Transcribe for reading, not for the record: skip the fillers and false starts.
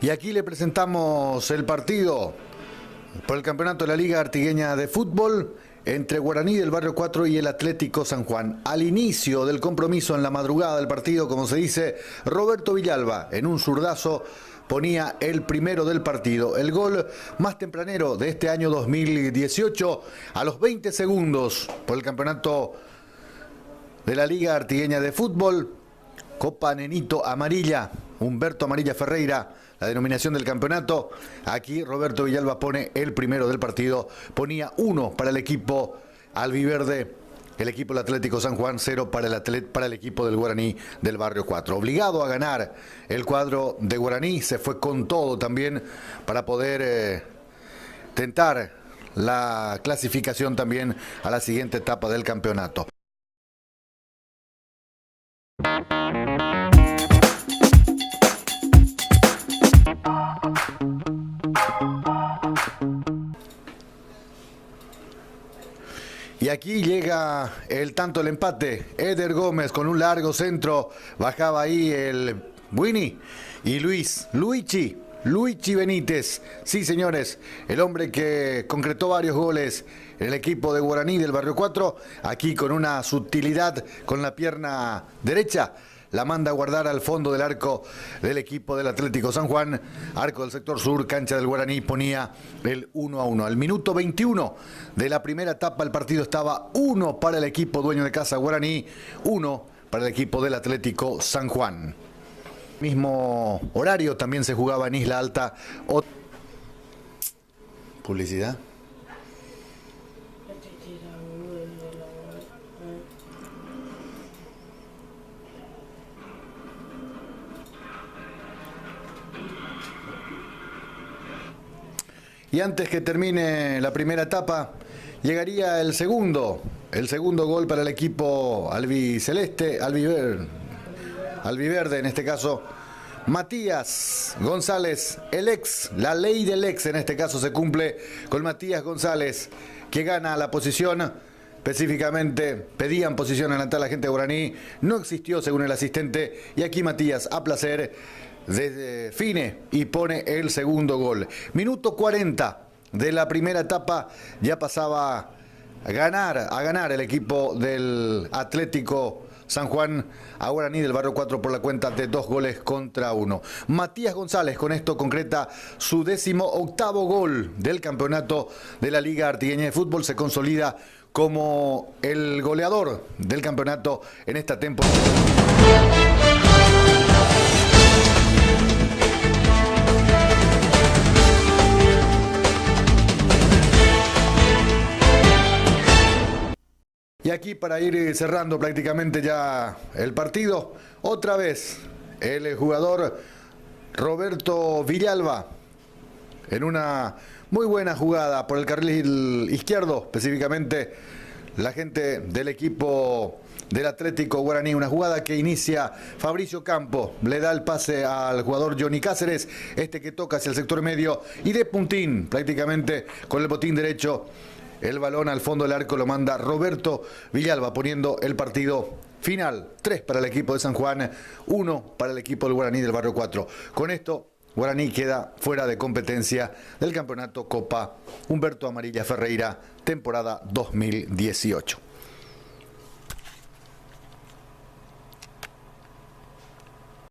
Y aquí le presentamos el partido por el campeonato de la Liga Artigueña de Fútbol entre Guaraní del Barrio 4 y el Atlético San Juan. Al inicio del compromiso, en la madrugada del partido, como se dice, Roberto Villalba en un zurdazo ponía el primero del partido. El gol más tempranero de este año 2018 a los 20 segundos por el campeonato de la Liga Artigueña de Fútbol. Copa Nenito Amarilla, Humberto Amarilla Ferreira, la denominación del campeonato. Aquí Roberto Villalba pone el primero del partido, ponía 1 para el equipo albiverde, el equipo del Atlético San Juan, 0 para el equipo del Guaraní del Barrio 4. Obligado a ganar el cuadro de Guaraní, se fue con todo también para poder tentar la clasificación también a la siguiente etapa del campeonato. Y aquí llega el tanto, el empate. Eder Gómez con un largo centro. Bajaba ahí el Winnie y Luigi Benítez. Sí, señores, el hombre que concretó varios goles en el equipo de Guaraní del Barrio 4. Aquí con una sutilidad con la pierna derecha. La manda a guardar al fondo del arco del equipo del Atlético San Juan. Arco del sector sur, cancha del Guaraní, ponía el 1-1. Al minuto 21 de la primera etapa, el partido estaba 1 para el equipo dueño de casa Guaraní, 1 para el equipo del Atlético San Juan. Mismo horario también se jugaba en Isla Alta. Publicidad. Y antes que termine la primera etapa, llegaría el segundo gol para el equipo albiceleste, albiverde en este caso. Matías González, la ley del ex en este caso se cumple con Matías González, que gana la posición. Específicamente pedían posición adelantada la gente de Guaraní, no existió según el asistente, y aquí Matías a placer define y pone el segundo gol. Minuto 40 de la primera etapa, ya pasaba a ganar el equipo del Atlético San Juan a Guaraní del Barrio 4 por la cuenta de 2-1. Matías González con esto concreta su 18º gol del campeonato de la Liga Artigueña de Fútbol. Se consolida como el goleador del campeonato en esta temporada. Y aquí, para ir cerrando prácticamente ya el partido, otra vez el jugador Roberto Villalba en una muy buena jugada por el carril izquierdo, específicamente la gente del equipo del Atlético Guaraní, una jugada que inicia Fabricio Campo, le da el pase al jugador Johnny Cáceres, que toca hacia el sector medio y de puntín, prácticamente con el botín derecho, el balón al fondo del arco lo manda Roberto Villalba, poniendo el partido final. 3 para el equipo de San Juan, 1 para el equipo del Guaraní del Barrio 4. Con esto, Guaraní queda fuera de competencia del campeonato Copa Humberto Amarilla Ferreira, temporada 2018.